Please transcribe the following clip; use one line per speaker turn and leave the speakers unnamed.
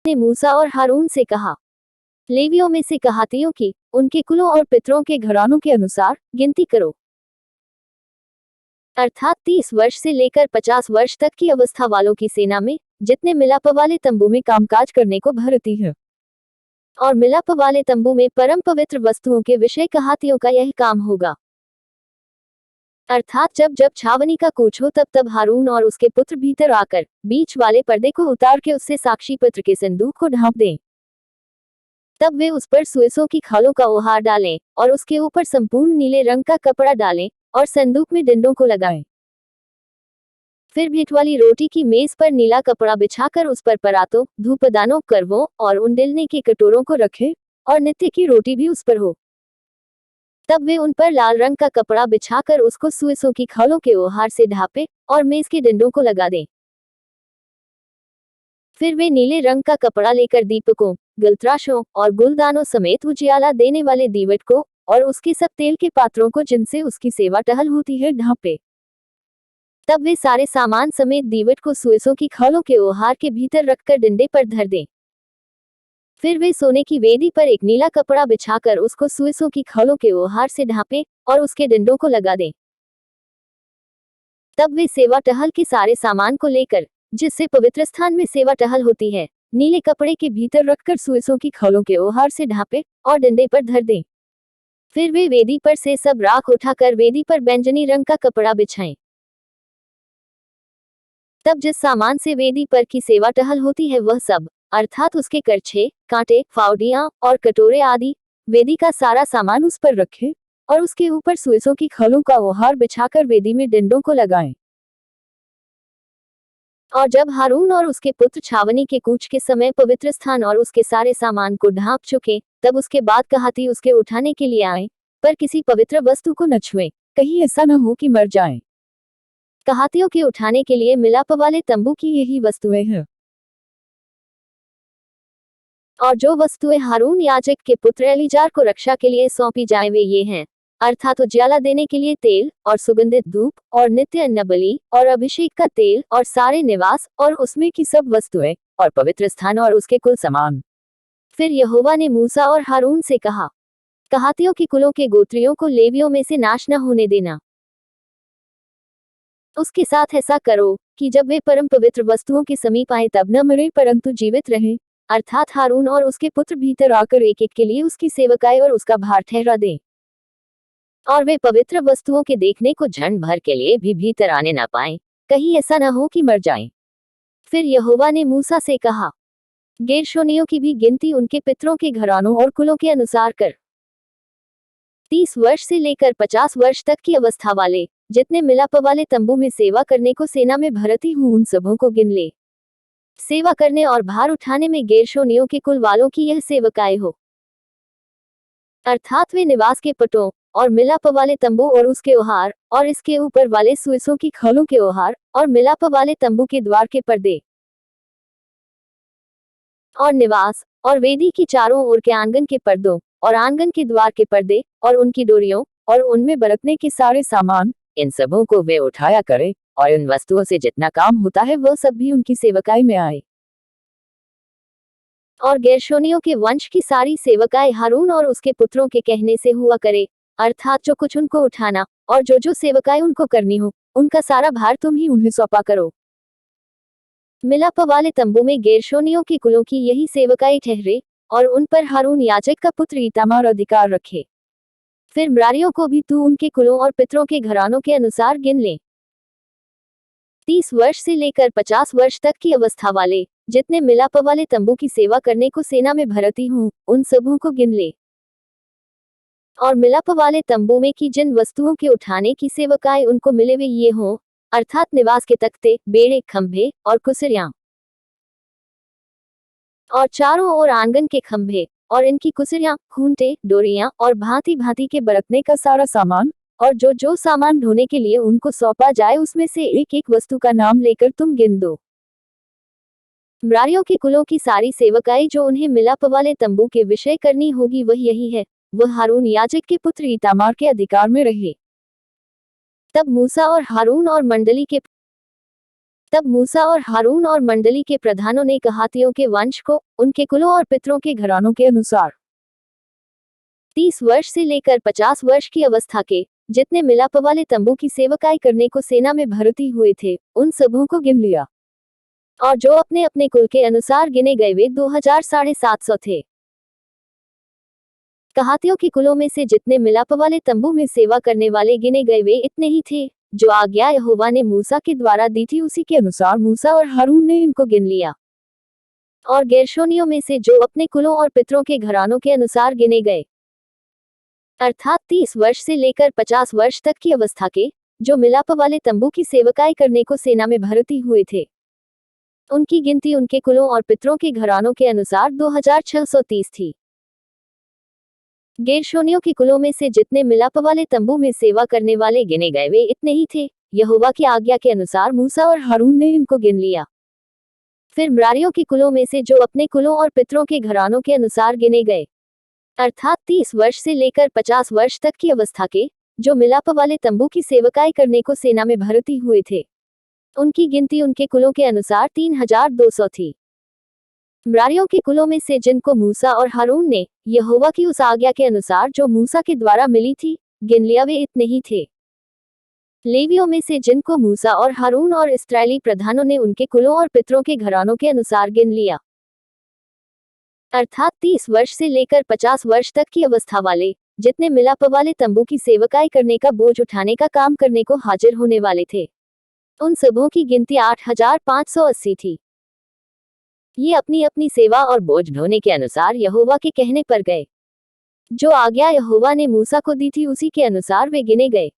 ने मूसा और हारून से कहा, लेवियों में से कहातियों की उनके कुलों और पितरों के घरानों के अनुसार गिनती करो, अर्थात 30 वर्ष से लेकर 50 वर्ष तक की अवस्था वालों की सेना में जितने मिलाप वाले तंबू में कामकाज करने को भरती है। और मिलाप वाले तंबू में परम पवित्र वस्तुओं के विषय कहातियों का यह काम होगा। अर्थात जब जब छावनी का कूच हो तब तब हारून और उसके पुत्र भीतर आकर बीच वाले पर्दे को उतार के उससे साक्षी पत्र के संदूक को ढांप दें। तब वे उस पर सुएसों की खालों का ओहार डालें और उसके ऊपर संपूर्ण नीले रंग का कपड़ा डालें और संदूक में डंडों को लगाएं। फिर भेंट वाली रोटी की मेज पर नीला कपड़ा बिछाकर उस पर परातों, धूपदानों, करवों और उंडेलने के कटोरों को रखें और नित्य की रोटी भी उस पर हो। तब वे उन पर लाल रंग का कपड़ा बिछाकर उसको सुएसों की खालों के ओहार से ढांपे और मेज के डंडों को लगा दें। फिर वे नीले रंग का कपड़ा लेकर दीपकों, गलत्राशों और गुलदानों समेत उजियाला देने वाले दीवट को और उसके सब तेल के पात्रों को जिनसे उसकी सेवा टहल होती है ढांपे। तब वे सारे सामान समेत दीवट को सुएसों की खालों के ओहार के भीतर रखकर डंडे पर धर दें। फिर वे सोने की वेदी पर एक नीला कपड़ा बिछाकर उसको सुएसों की खालों के ओहार से ढांपे और उसके डंडों को लगा दें। तब वे सेवा टहल के सारे सामान को लेकर, जिससे पवित्र स्थान में सेवा टहल होती है, नीले कपड़े के भीतर रखकर सुएसों की खालों के ओहार से ढांपे और डंडे पर धर दें। फिर वे वेदी पर से सब राख उठाकर वेदी पर बैंजनी रंग का कपड़ा बिछाएं। तब जिस सामान से वेदी पर की सेवा टहल होती है वह सब, अर्थात उसके करछे, कांटे, फावड़ियां और कटोरे आदि, वेदी का सारा सामान उस पर रखें और उसके ऊपर सुएसों की खालों का ओहार बिछाकर वेदी में डंडों को लगाएं। और जब हारून और उसके पुत्र छावनी के कूच के समय पवित्र स्थान और उसके सारे सामान को ढांप चुके, तब उसके बाद कहाती उसके उठाने के लिए आए, पर किसी पवित्र वस्तु को न छुए, कहीं ऐसा न हो कि मर जाएं। कहातियों के उठाने के लिए मिलाप वाले तंबू की यही वस्तुएं हैं। और जो वस्तुएं हारून याजक के पुत्र एलीजार को रक्षा के लिए सौंपी जाए वे ये हैं, अर्थात उजियाला देने के लिए तेल और सुगंधित धूप और नित्य अन्न बलि और अभिषेक का तेल और सारे निवास और उसमें की सब वस्तुएं और पवित्र स्थान और उसके कुल सामान। फिर यहोवा ने मूसा और हारून से कहा, कहातियों के कुलों के गोत्रियों को लेवियों में से नाश न होने देना। उसके साथ ऐसा करो कि जब वे परम पवित्र वस्तुओं के समीप आए तब न मरे परंतु जीवित रहे, अर्थात हारून और उसके पुत्र भीतर आकर एक एक के लिए उसकी सेवकाई और उसका भार ठहरा दें। और वे पवित्र वस्तुओं के देखने को क्षण भर के लिए भी भीतर आने न पाएं, कहीं ऐसा न हो कि मर जाएं। फिर यहोवा ने मूसा से कहा, गेर्शोनियों की भी गिनती उनके पितरों के घरानों और कुलों के अनुसार कर। 30 वर्ष से लेकर 50 वर्ष तक की अवस्था वाले जितने मिलाप वाले तंबू में सेवा करने को सेना में भर्ती हूं उन सबों को गिन ले। सेवा करने और भार उठाने में गेर्शोनियों के कुल वालों की यह सेवकाएं हो, अर्थात वे निवास के पटों और मिलाप वाले तंबू और उसके ओहार और इसके ऊपर वाले सुएसों की खालों के ओहार और मिलाप वाले तंबू के द्वार के पर्दे और निवास और वेदी की चारों ओर के आंगन के पर्दों और आंगन के द्वार के पर्दे और उनकी डोरियों और उनमें बरतने के सारे सामान, इन सबों को वे उठाया करे और इन वस्तुओं से जितना काम होता है वह सब भी उनकी सेवकाई में आए। और गेर्शोनियों के वंश की सारी सेवकाएं हारून और उसके पुत्रों के कहने से हुआ करे, अर्थात जो कुछ उनको उठाना और जो जो सेवकाएं उनको करनी हो, उनका सारा भार तुम ही उन्हें सौंपा करो। मिलाप वाले तंबू में गेर्शोनियों के कुलों की यही सेवकाएं ठहरे और उन पर हारून याजक का पुत्र इतामार अधिकार रखे। फिर मरारियों को भी तू उनके कुलों और पितरों के घरानों के अनुसार गिन ले। 30 वर्ष से लेकर 50 वर्ष तक की अवस्था वाले जितने मिलाप वाले तंबू की सेवा करने को सेना में भर्ती हूं उन सबों को गिन ले। और मिलाप वाले तंबू में की जिन वस्तुओं के उठाने की सेवकाएं उनको मिले वे ये हों, अर्थात निवास के तख्ते, बेड़े, खंभे और कुसरियां और चारों ओर आंगन के खंभे और इनकी कुसरियां, खूंटे, डोरियां और भांति भांति के बरतने का सारा सामान और जो जो सामान ढोने के लिए उनको सौंपा जाए उसमें से एक एक वस्तु का नाम लेकर तुम गिन दो। मरारियों के कुलों की सारी सेवकाई जो उन्हें मिलाप वाले तंबू के विषय करनी होगी वह यही है, वह हारून याजक के पुत्र इतामार के अधिकार में रहे। तब मूसा और हारून और मंडली के तब मूसा और हारून और मंडली के प्रधानों ने कहातियों के वंश को उनके कुलों और पितरों के घरानों के अनुसार 30 वर्ष से लेकर 50 वर्ष की अवस्था के जितने मिलाप वाले तंबू की सेवकाई करने को सेना में भर्ती हुए थे, उन सबों को गिन लिया। और जो अपने अपने कुल के अनुसार गिने गए वे 2750 थे। कहातियों के कुलों में से जितने मिलाप वाले तंबू में सेवा करने वाले गिने गए वे इतने ही थे। जो आज्ञा यहोवा ने मूसा के द्वारा दी थी उसी के अनुसार मूसा और हारून ने इनको गिन लिया। और गेर्शोनियों में से जो अपने कुलों और पितरों के घरानों के अनुसार गिने गए, अर्थात 30 वर्ष से लेकर 50 वर्ष तक की अवस्था के जो मिलाप वाले तंबू की सेवकाई करने को सेना में भर्ती हुए थे, उनकी गिनती उनके कुलों और पितरों के घरानों के अनुसार 2630 थी। गेर्शोनियों के कुलों में से जितने मिलाप वाले तंबू में सेवा करने वाले गिने गए वे इतने ही थे। यहोवा की आज्ञा के अनुसार मूसा और हारून ने इनको गिन लिया। फिर मरारियों के कुलों में से जो अपने कुलों और पितरों के घरानों के अनुसार गिने गए, अर्थात 30 वर्ष से लेकर 50 वर्ष तक की अवस्था के जो मिलाप वाले तंबू की सेवकाई करने को सेना में भर्ती हुए थे, उनकी गिनती उनके कुलों के अनुसार 3200 थी। मरारियों के कुलों में से जिनको मूसा और हारून ने यहोवा की उस आज्ञा के अनुसार जो मूसा के द्वारा मिली थी गिन लिया वे इतने ही थे। लेवियों में से जिनको मूसा और हारून और इस्राएली प्रधानों ने उनके कुलों और पितरों के घरानों के अनुसार गिन लिया, अर्थात 30 वर्ष से लेकर 50 वर्ष तक की अवस्था वाले जितने मिलाप वाले तंबू की सेवकाई करने का बोझ उठाने का काम करने को हाजिर होने वाले थे, उन सबों की गिनती 8580 थी। ये अपनी अपनी सेवा और बोझ ढोने के अनुसार यहोवा के कहने पर गए। जो आज्ञा यहोवा ने मूसा को दी थी उसी के अनुसार वे गिने गए।